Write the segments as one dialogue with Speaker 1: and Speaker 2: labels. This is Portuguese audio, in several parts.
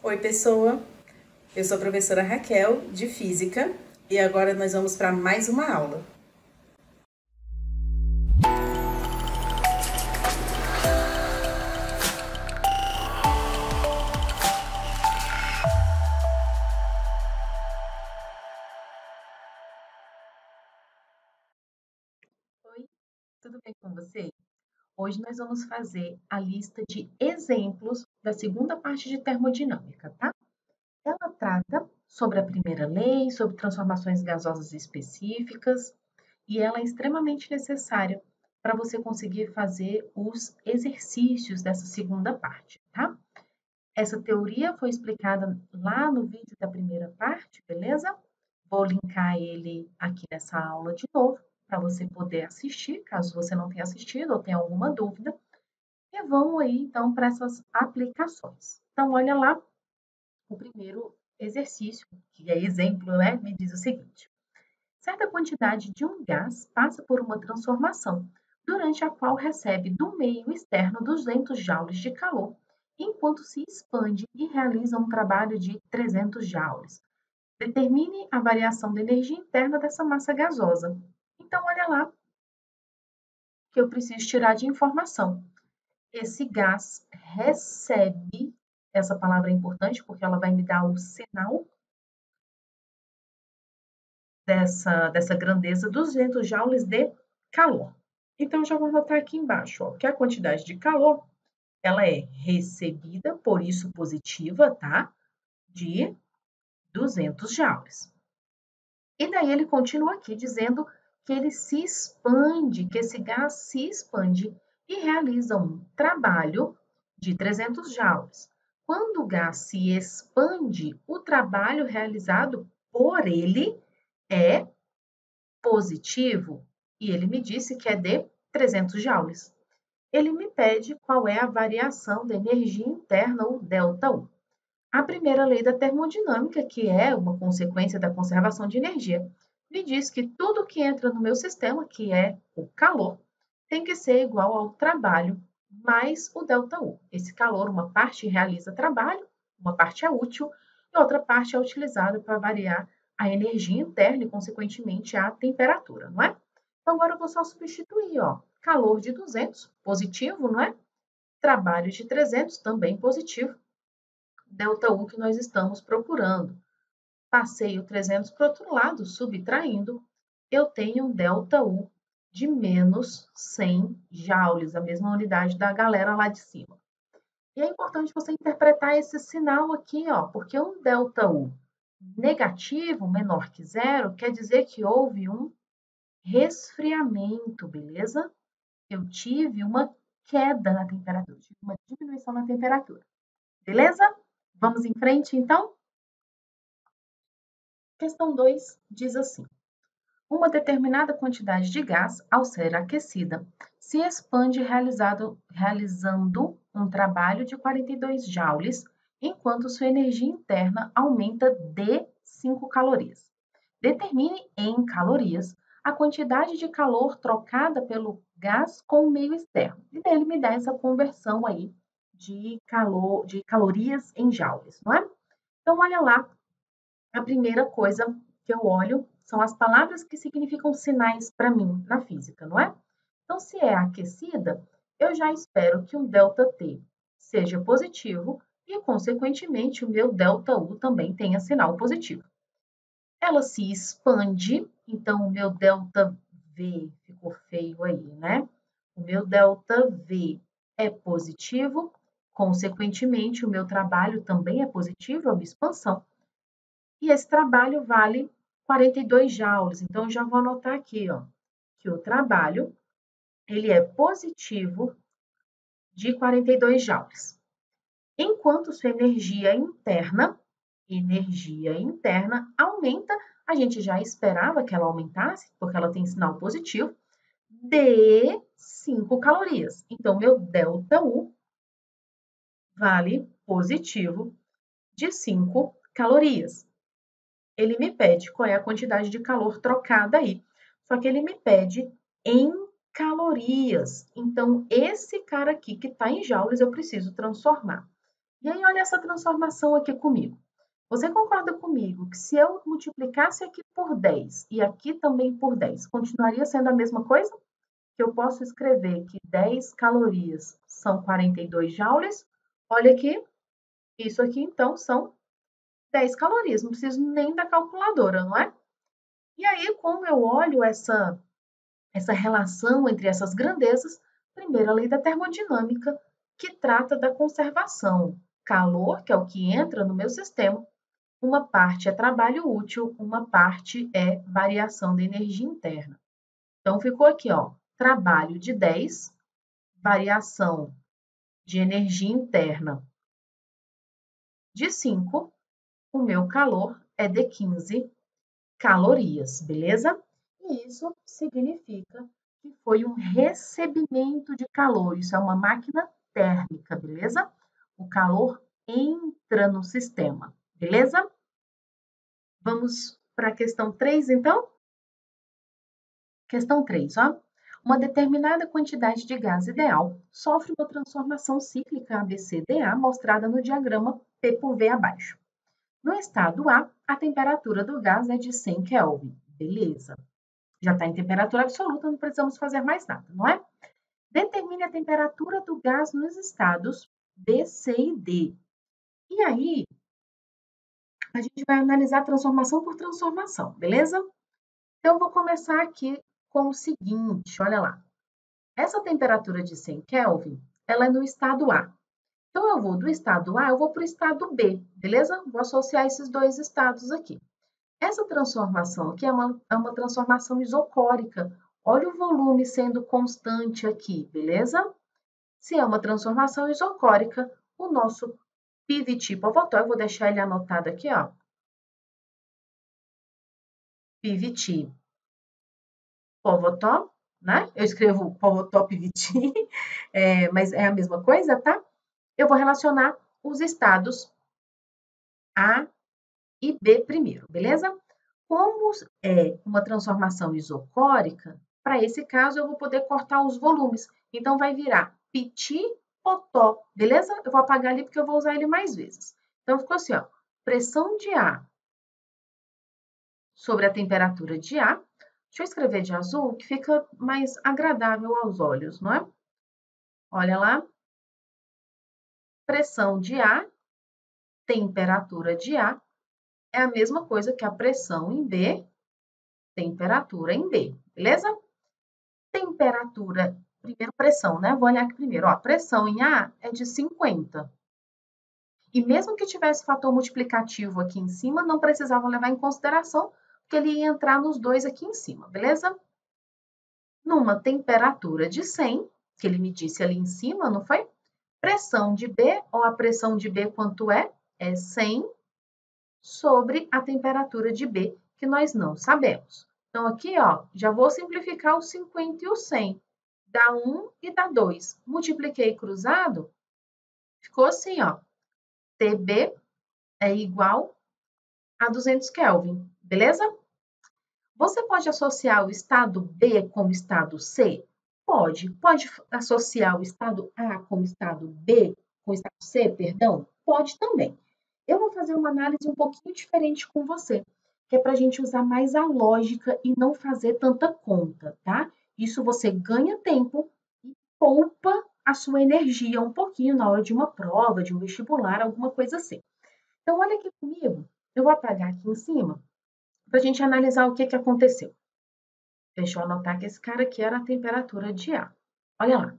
Speaker 1: Oi, pessoa! Eu sou a professora Raquel, de Física, e agora nós vamos para mais uma aula. Oi, tudo bem com você? Hoje nós vamos fazer a lista de exemplos da segunda parte de termodinâmica, tá? Ela trata sobre a primeira lei, sobre transformações gasosas específicas, e ela é extremamente necessária para você conseguir fazer os exercícios dessa segunda parte, tá? Essa teoria foi explicada lá no vídeo da primeira parte, beleza? Vou linkar ele aqui nessa aula de novo, para você poder assistir, caso você não tenha assistido ou tenha alguma dúvida. E vamos aí, então, para essas aplicações. Então, olha lá, o primeiro exercício, que é exemplo, né? Me diz o seguinte: certa quantidade de um gás passa por uma transformação, durante a qual recebe do meio externo 200 joules de calor, enquanto se expande e realiza um trabalho de 300 joules. Determine a variação da energia interna dessa massa gasosa. Então, olha lá que eu preciso tirar de informação. Esse gás recebe, essa palavra é importante porque ela vai me dar o sinal dessa grandeza, 200 joules de calor. Então, já vou anotar aqui embaixo, ó, que a quantidade de calor, ela é recebida, por isso positiva, tá? De 200 joules. E daí ele continua aqui dizendo que ele se expande, que esse gás se expande e realiza um trabalho de 300 joules. Quando o gás se expande, o trabalho realizado por ele é positivo, e ele me disse que é de 300 joules. Ele me pede qual é a variação da energia interna, ou ΔU. A primeira lei da termodinâmica, que é uma consequência da conservação de energia, me diz que tudo que entra no meu sistema, que é o calor, tem que ser igual ao trabalho mais o ΔU. Esse calor, uma parte realiza trabalho, uma parte é útil, e outra parte é utilizada para variar a energia interna e, consequentemente, a temperatura, não é? Então, agora eu vou só substituir, ó, calor de 200, positivo, não é? Trabalho de 300, também positivo. ΔU que nós estamos procurando. Passei o 300 para o outro lado, subtraindo, eu tenho um ΔU de menos 100 joules, a mesma unidade da galera lá de cima. E é importante você interpretar esse sinal aqui, ó, porque um ΔU negativo, menor que zero, quer dizer que houve um resfriamento, beleza? Eu tive uma queda na temperatura, tive uma diminuição na temperatura. Beleza? Vamos em frente, então? Questão 2 diz assim: uma determinada quantidade de gás, ao ser aquecida, se expande realizando um trabalho de 42 joules, enquanto sua energia interna aumenta de 5 calorias. Determine em calorias a quantidade de calor trocada pelo gás com o meio externo. E daí ele me dá essa conversão aí de calorias em joules, não é? Então, olha lá, a primeira coisa que eu olho são as palavras que significam sinais para mim na física, não é? Então, se é aquecida, eu já espero que um ΔT seja positivo e, consequentemente, o meu ΔU também tenha sinal positivo. Ela se expande, então o meu ΔV ficou feio aí, né? O meu ΔV é positivo, consequentemente, o meu trabalho também é positivo, é uma expansão. E esse trabalho vale 42 joules. Então, eu já vou anotar aqui, ó, que o trabalho ele é positivo de 42 joules. Enquanto sua energia interna aumenta, a gente já esperava que ela aumentasse, porque ela tem sinal positivo, de 5 calorias. Então, meu ΔU vale positivo de 5 calorias. Ele me pede qual é a quantidade de calor trocada aí. Só que ele me pede em calorias. Então, esse cara aqui que está em joules, eu preciso transformar. E aí, olha essa transformação aqui comigo. Você concorda comigo que se eu multiplicasse aqui por 10 e aqui também por 10, continuaria sendo a mesma coisa? Que eu posso escrever que 10 calorias são 42 joules. Olha aqui, isso aqui então são 10 calorias, não preciso nem da calculadora, não é? E aí, como eu olho essa relação entre essas grandezas, primeiro a lei da termodinâmica, que trata da conservação. Calor, que é o que entra no meu sistema, uma parte é trabalho útil, uma parte é variação da energia interna. Então, ficou aqui, ó, trabalho de 10, variação de energia interna de 5, o meu calor é de 15 calorias, beleza? E isso significa que foi um recebimento de calor. Isso é uma máquina térmica, beleza? O calor entra no sistema, beleza? Vamos para a questão 3, então? Questão 3, ó. Uma determinada quantidade de gás ideal sofre uma transformação cíclica ABCDA mostrada no diagrama P por V abaixo. No estado A, a temperatura do gás é de 100 Kelvin. Beleza. Já está em temperatura absoluta, não precisamos fazer mais nada, não é? Determine a temperatura do gás nos estados B, C e D. E aí, a gente vai analisar transformação por transformação, beleza? Então, eu vou começar aqui com o seguinte, olha lá. Essa temperatura de 100 Kelvin, ela é no estado A. Então, eu vou do estado A, eu vou para o estado B, beleza? Vou associar esses dois estados aqui. Essa transformação aqui é uma transformação isocórica. Olha o volume sendo constante aqui, beleza? Se é uma transformação isocórica, o nosso PVT povotó, eu vou deixar ele anotado aqui, ó. PVT povotó, né? Eu escrevo povotó PVT, mas é a mesma coisa, tá? Eu vou relacionar os estados A e B primeiro, beleza? Como é uma transformação isocórica, para esse caso eu vou poder cortar os volumes. Então, vai virar piti potó, beleza? Eu vou apagar ali porque eu vou usar ele mais vezes. Então, ficou assim, ó. Pressão de A sobre a temperatura de A. Deixa eu escrever de azul, que fica mais agradável aos olhos, não é? Olha lá. Pressão de A, temperatura de A, é a mesma coisa que a pressão em B, temperatura em B, beleza? Temperatura, primeiro pressão, né? Vou olhar aqui primeiro, ó. Pressão em A é de 50. E mesmo que tivesse fator multiplicativo aqui em cima, não precisava levar em consideração, porque ele ia entrar nos dois aqui em cima, beleza? Numa temperatura de 100, que ele me disse ali em cima, não foi? Pressão de B, ou a pressão de B quanto é? É 100 sobre a temperatura de B, que nós não sabemos. Então, aqui, ó, já vou simplificar o 50 e o 100. Dá 1 e dá 2. Multipliquei cruzado, ficou assim, ó. TB é igual a 200 Kelvin, beleza? Você pode associar o estado B com o estado C? Pode. Pode associar o estado A com o estado B, com o estado C, perdão? Pode também. Eu vou fazer uma análise um pouquinho diferente com você, que é para a gente usar mais a lógica e não fazer tanta conta, tá? Isso você ganha tempo e poupa a sua energia um pouquinho na hora de uma prova, de um vestibular, alguma coisa assim. Então, olha aqui comigo. Eu vou apagar aqui em cima para a gente analisar o que aconteceu. Deixa eu anotar que esse cara aqui era a temperatura de A. Olha lá.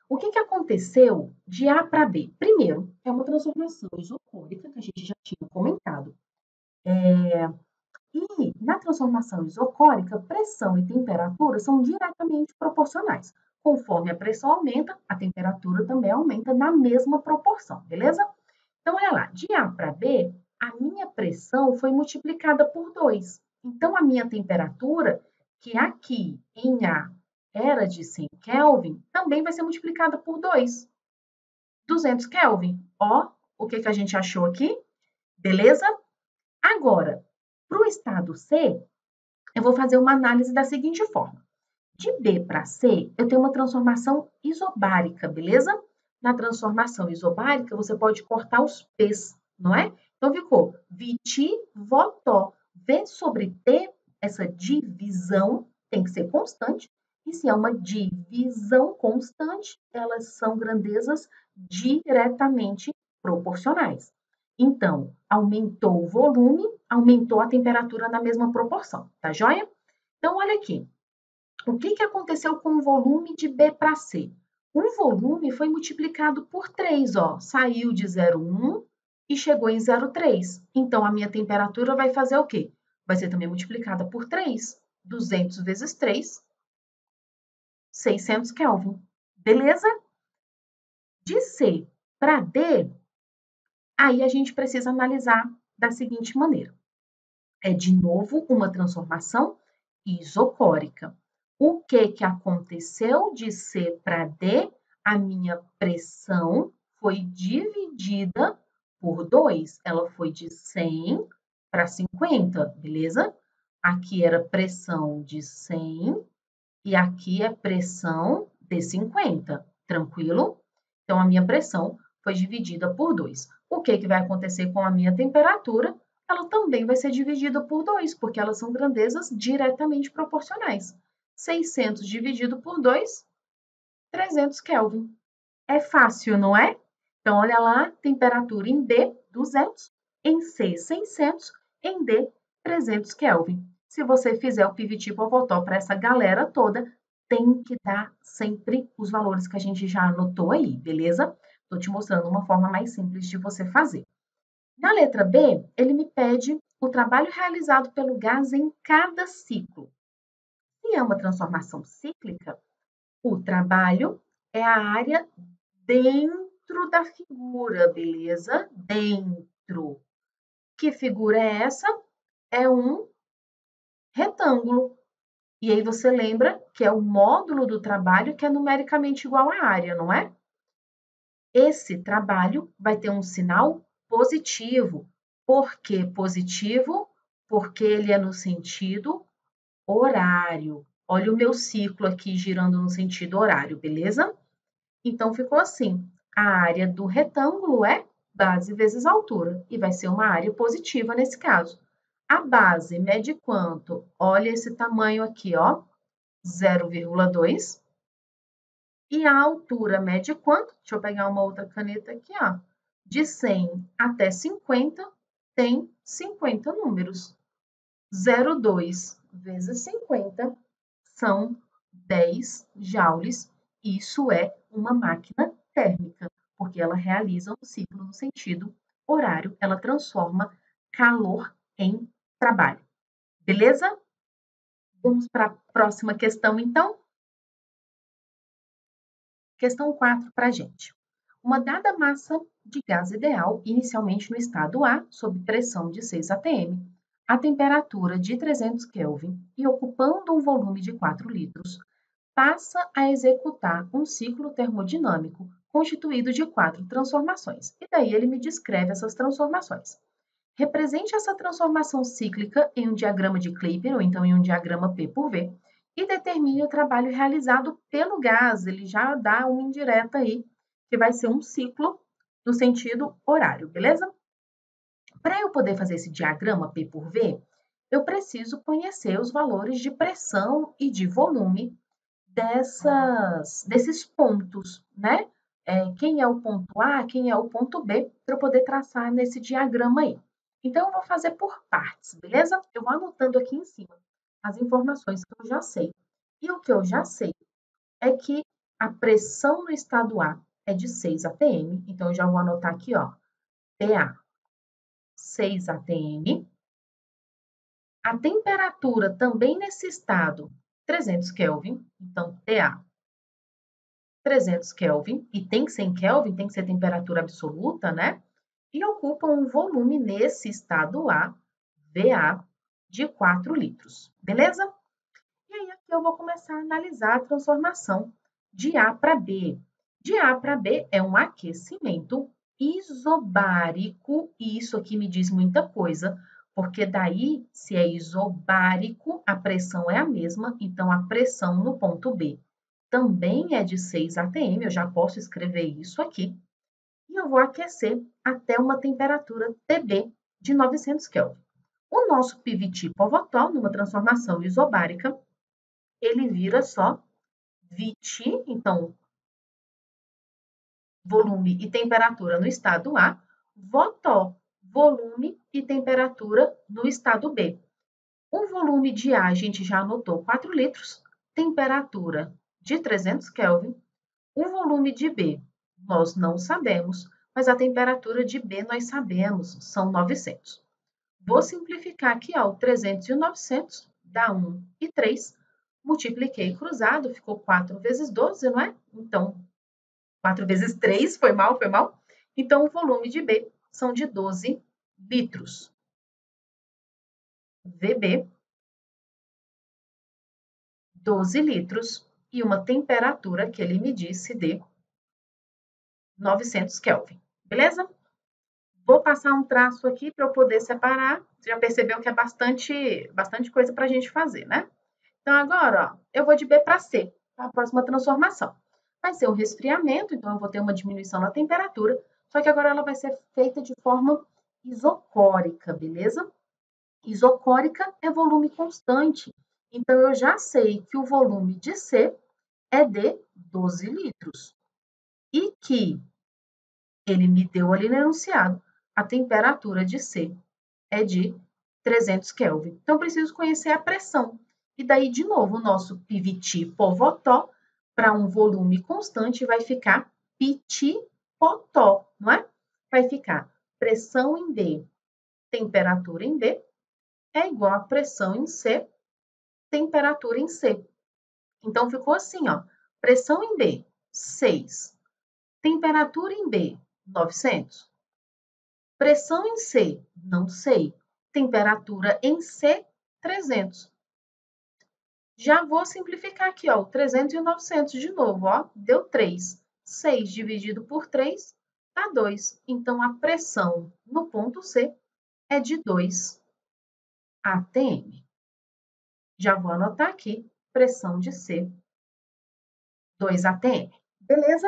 Speaker 1: O que aconteceu de A para B? Primeiro, é uma transformação isocórica, que a gente já tinha comentado. E na transformação isocórica, pressão e temperatura são diretamente proporcionais. Conforme a pressão aumenta, a temperatura também aumenta na mesma proporção, beleza? Então, olha lá, de A para B, a minha pressão foi multiplicada por 2. Então, a minha temperatura, que aqui em A era de 100 Kelvin, também vai ser multiplicada por 2. 200 Kelvin. Ó, o que a gente achou aqui? Beleza? Agora, para o estado C, eu vou fazer uma análise da seguinte forma. De B para C, eu tenho uma transformação isobárica, beleza? Na transformação isobárica, você pode cortar os P's, não é? Então, ficou viti, votó. V sobre T, essa divisão tem que ser constante. E se é uma divisão constante, elas são grandezas diretamente proporcionais. Então, aumentou o volume, aumentou a temperatura na mesma proporção, tá joia? Então, olha aqui. O que aconteceu com o volume de B para C? O volume foi multiplicado por 3, ó. Saiu de 0,1 e chegou em 0,3. Então, a minha temperatura vai fazer o quê? Vai ser também multiplicada por 3. 200 vezes 3, 600 Kelvin. Beleza? De C para D, aí a gente precisa analisar da seguinte maneira. É, de novo, uma transformação isocórica. O que aconteceu de C para D? A minha pressão foi dividida por 2. Ela foi de 100 para 50, beleza? Aqui era pressão de 100 e aqui é pressão de 50, tranquilo? Então, a minha pressão foi dividida por 2. O que vai acontecer com a minha temperatura? Ela também vai ser dividida por 2, porque elas são grandezas diretamente proporcionais. 600 dividido por 2, 300 Kelvin. É fácil, não é? Então, olha lá, temperatura em B, 200, em C, 600, em D, 300 Kelvin. Se você fizer o PVT Povotó para essa galera toda, tem que dar sempre os valores que a gente já anotou aí, beleza? Estou te mostrando uma forma mais simples de você fazer. Na letra B, ele me pede o trabalho realizado pelo gás em cada ciclo. Se é uma transformação cíclica, o trabalho é a área dentro da figura, beleza? Dentro. Que figura é essa? É um retângulo. E aí você lembra que é o módulo do trabalho que é numericamente igual à área, não é? Esse trabalho vai ter um sinal positivo. Por que positivo? Porque ele é no sentido horário. Olha o meu ciclo aqui girando no sentido horário, beleza? Então, ficou assim. A área do retângulo é base vezes altura, e vai ser uma área positiva nesse caso. A base mede quanto? Olha esse tamanho aqui, ó, 0,2. E a altura mede quanto? Deixa eu pegar uma outra caneta aqui, ó. De 100 até 50, tem 50 números. 0,2 vezes 50 são 10 joules. Isso é uma máquina térmica, porque ela realiza um ciclo no sentido horário, ela transforma calor em trabalho. Beleza? Vamos para a próxima questão, então? Questão 4 para a gente. Uma dada massa de gás ideal, inicialmente no estado A, sob pressão de 6 atm, a temperatura de 300 Kelvin e ocupando um volume de 4 litros, passa a executar um ciclo termodinâmico constituído de 4 transformações. E daí ele me descreve essas transformações. Represente essa transformação cíclica em um diagrama de Kleiber, ou então em um diagrama P por V, e determine o trabalho realizado pelo gás. Ele já dá uma indireta aí, que vai ser um ciclo no sentido horário, beleza? Para eu poder fazer esse diagrama P por V, eu preciso conhecer os valores de pressão e de volume desses pontos, né? Quem é o ponto A, quem é o ponto B, para eu poder traçar nesse diagrama aí. Então, eu vou fazer por partes, beleza? Eu vou anotando aqui em cima as informações que eu já sei. E o que eu já sei é que a pressão no estado A é de 6 atm, então eu já vou anotar aqui, ó, PA, 6 atm. A temperatura também nesse estado, 300 Kelvin, então TA, 300 Kelvin, e tem que ser em Kelvin, tem que ser temperatura absoluta, né? E ocupa um volume nesse estado A, VA, de 4 litros, beleza? E aí aqui eu vou começar a analisar a transformação de A para B. De A para B é um aquecimento isobárico, e isso aqui me diz muita coisa, porque daí, se é isobárico, a pressão é a mesma, então a pressão no ponto B também é de 6 atm, eu já posso escrever isso aqui. E eu vou aquecer até uma temperatura TB de 900 Kelvin. O nosso PVT povotol, numa transformação isobárica, ele vira só VT, então, volume e temperatura no estado A, Votol, volume e temperatura no estado B. O volume de A, a gente já anotou 4 litros, temperatura de 300 Kelvin. O volume de B, nós não sabemos, mas a temperatura de B nós sabemos, são 900. Vou simplificar aqui, ó, 300 e o 900, dá 1 e 3. Multipliquei cruzado, ficou 4 vezes 12, não é? Então, 4 vezes 3, foi mal, foi mal. Então, o volume de B são de 12 litros. VB, 12 litros e uma temperatura que ele me disse de 900 Kelvin. Beleza? Vou passar um traço aqui para eu poder separar. Você já percebeu que é bastante coisa para a gente fazer, né? Então, agora, ó, eu vou de B para C, a próxima transformação. Vai ser um resfriamento, então eu vou ter uma diminuição na temperatura, só que agora ela vai ser feita de forma isocórica, beleza? Isocórica é volume constante. Então, eu já sei que o volume de C é de 12 litros. E que ele me deu ali no enunciado, a temperatura de C é de 300 Kelvin. Então, eu preciso conhecer a pressão. E daí, de novo, o nosso PVT povotó, para um volume constante, vai ficar PT potó, não é? Vai ficar pressão em B, temperatura em B, é igual a pressão em C, temperatura em C. Então, ficou assim, ó. Pressão em B, 6. Temperatura em B, 900. Pressão em C, não sei. Temperatura em C, 300. Já vou simplificar aqui, ó, 300 e o 900 de novo, ó, deu 3. 6 dividido por 3 dá 2. Então, a pressão no ponto C é de 2 atm. Já vou anotar aqui, pressão de C, 2 atm. Beleza?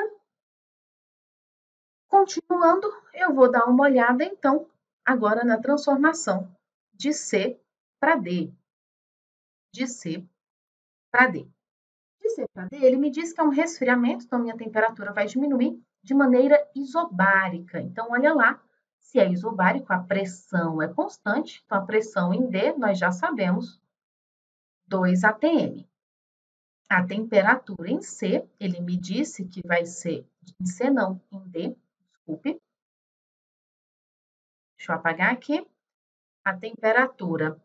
Speaker 1: Continuando, eu vou dar uma olhada, então, agora na transformação de C para D. De C para D. De C para D, ele me diz que é um resfriamento, então minha temperatura vai diminuir de maneira isobárica. Então, olha lá, se é isobárico, a pressão é constante. Então, a pressão em D, nós já sabemos, 2 atm. A temperatura em C, ele me disse que vai ser, em C não, em D, desculpe. Deixa eu apagar aqui. A temperatura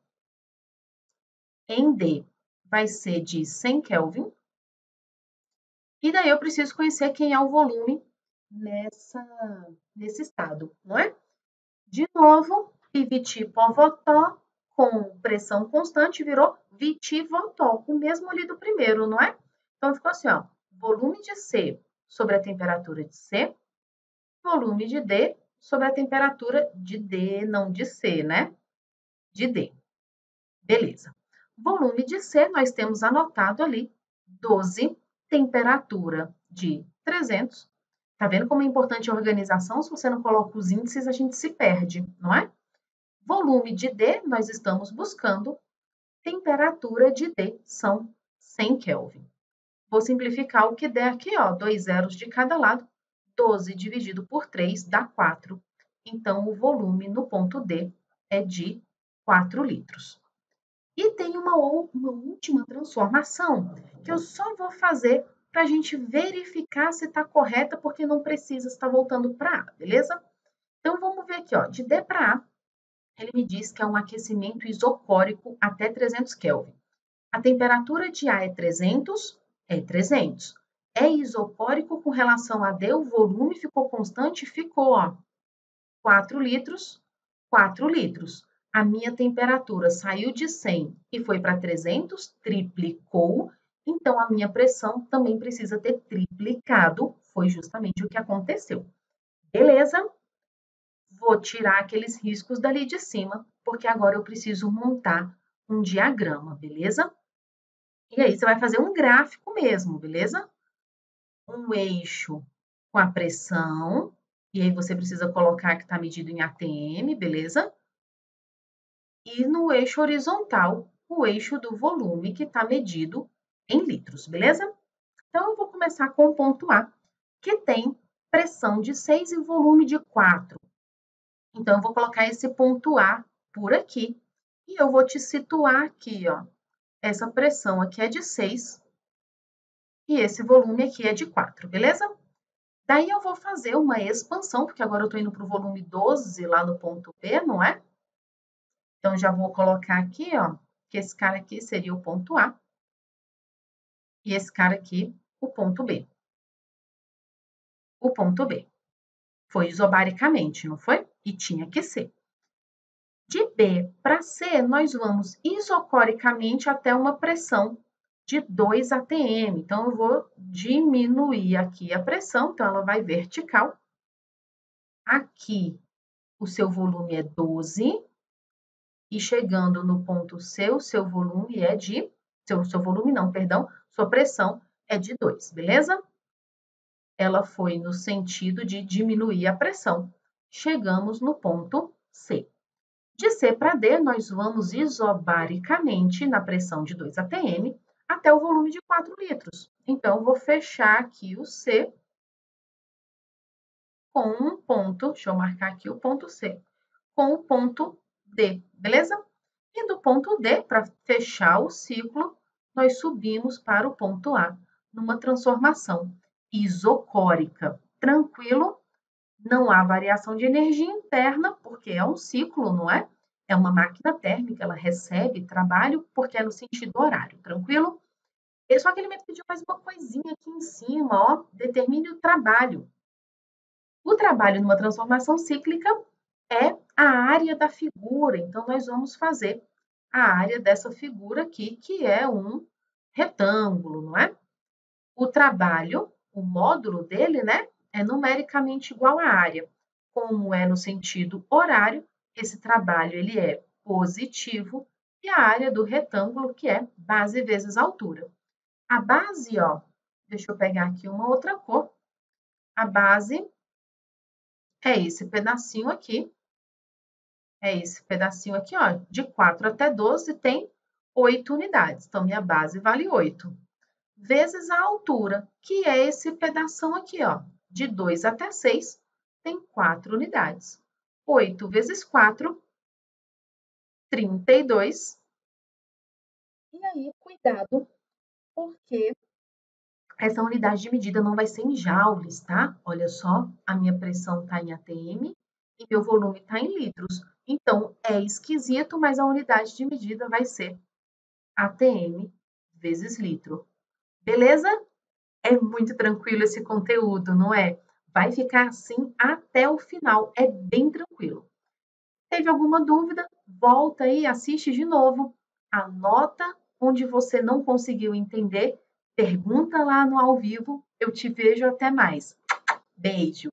Speaker 1: em D vai ser de 100 Kelvin. E daí eu preciso conhecer quem é o volume nesse estado, não é? De novo, PVT povotó com pressão constante virou VT votó, o mesmo ali do primeiro, não é? Então, ficou assim, ó, volume de C sobre a temperatura de C, volume de D sobre a temperatura de D, não de C, né? De D. Beleza. Volume de C, nós temos anotado ali 12, temperatura de 300. Tá vendo como é importante a organização? Se você não coloca os índices, a gente se perde, não é? Volume de D, nós estamos buscando. Temperatura de D são 100 Kelvin. Vou simplificar o que der aqui, ó, 2 zeros de cada lado. 12 dividido por 3 dá 4. Então, o volume no ponto D é de 4 litros. E tem uma última transformação que eu só vou fazer para a gente verificar se está correta, porque não precisa estar voltando para A, beleza? Então, vamos ver aqui, ó, de D para A, ele me diz que é um aquecimento isocórico até 300 Kelvin. A temperatura de A é 300, é 300. É isocórico com relação a D, o volume ficou constante, ficou, ó, 4 litros, 4 litros. A minha temperatura saiu de 100 e foi para 300, triplicou, então a minha pressão também precisa ter triplicado, foi justamente o que aconteceu. Beleza? Vou tirar aqueles riscos dali de cima, porque agora eu preciso montar um diagrama, beleza? E aí você vai fazer um gráfico mesmo, beleza? um eixo com a pressão, e aí você precisa colocar que está medido em ATM, beleza? E no eixo horizontal, o eixo do volume, que está medido em litros, beleza? Então, eu vou começar com o ponto A, que tem pressão de 6 e volume de 4. Então, eu vou colocar esse ponto A por aqui. E eu vou te situar aqui, ó. Essa pressão aqui é de 6 e esse volume aqui é de 4, beleza? Daí eu vou fazer uma expansão, porque agora eu estou indo para o volume 12 lá no ponto B, não é? Então, já vou colocar aqui, ó, que esse cara aqui seria o ponto A e esse cara aqui, o ponto B. O ponto B. Foi isobaricamente, não foi? E tinha que ser. De B para C, nós vamos isocoricamente até uma pressão de 2 atm. Então, eu vou diminuir aqui a pressão, então ela vai vertical. Aqui, o seu volume é 12. E chegando no ponto C, o seu volume é de... Seu volume não, perdão. Sua pressão é de 2, beleza? Ela foi no sentido de diminuir a pressão. Chegamos no ponto C. De C para D, nós vamos isobaricamente na pressão de 2 atm até o volume de 4 litros. Então, eu vou fechar aqui o C com um ponto, deixa eu marcar aqui o ponto C, com o ponto D, beleza? E do ponto D, para fechar o ciclo, nós subimos para o ponto A, numa transformação isocórica. Tranquilo? Não há variação de energia interna, porque é um ciclo, não é? É uma máquina térmica, ela recebe trabalho porque é no sentido horário, tranquilo? E só que ele me pediu mais uma coisinha aqui em cima, ó, determine o trabalho. O trabalho numa transformação cíclica é a área da figura, então nós vamos fazer a área dessa figura aqui, que é um retângulo, não é? O trabalho, o módulo dele, né, é numericamente igual à área. Como é no sentido horário, esse trabalho ele é positivo e a área do retângulo, que é base vezes altura. A base, ó, deixa eu pegar aqui uma outra cor. A base é esse pedacinho aqui. É esse pedacinho aqui, ó, de 4 até 12 tem 8 unidades. Então, minha base vale 8. Vezes a altura, que é esse pedação aqui, ó, de 2 até 6, tem 4 unidades. 8 vezes 4, 32. E aí, cuidado, porque essa unidade de medida não vai ser em joules, tá? Olha só, a minha pressão está em atm e meu volume está em litros. Então, é esquisito, mas a unidade de medida vai ser atm vezes litro. Beleza? É muito tranquilo esse conteúdo, não é? Vai ficar assim até o final, é bem tranquilo. Teve alguma dúvida? Volta aí, assiste de novo, anota onde você não conseguiu entender, pergunta lá no ao vivo, eu te vejo até mais. Beijo!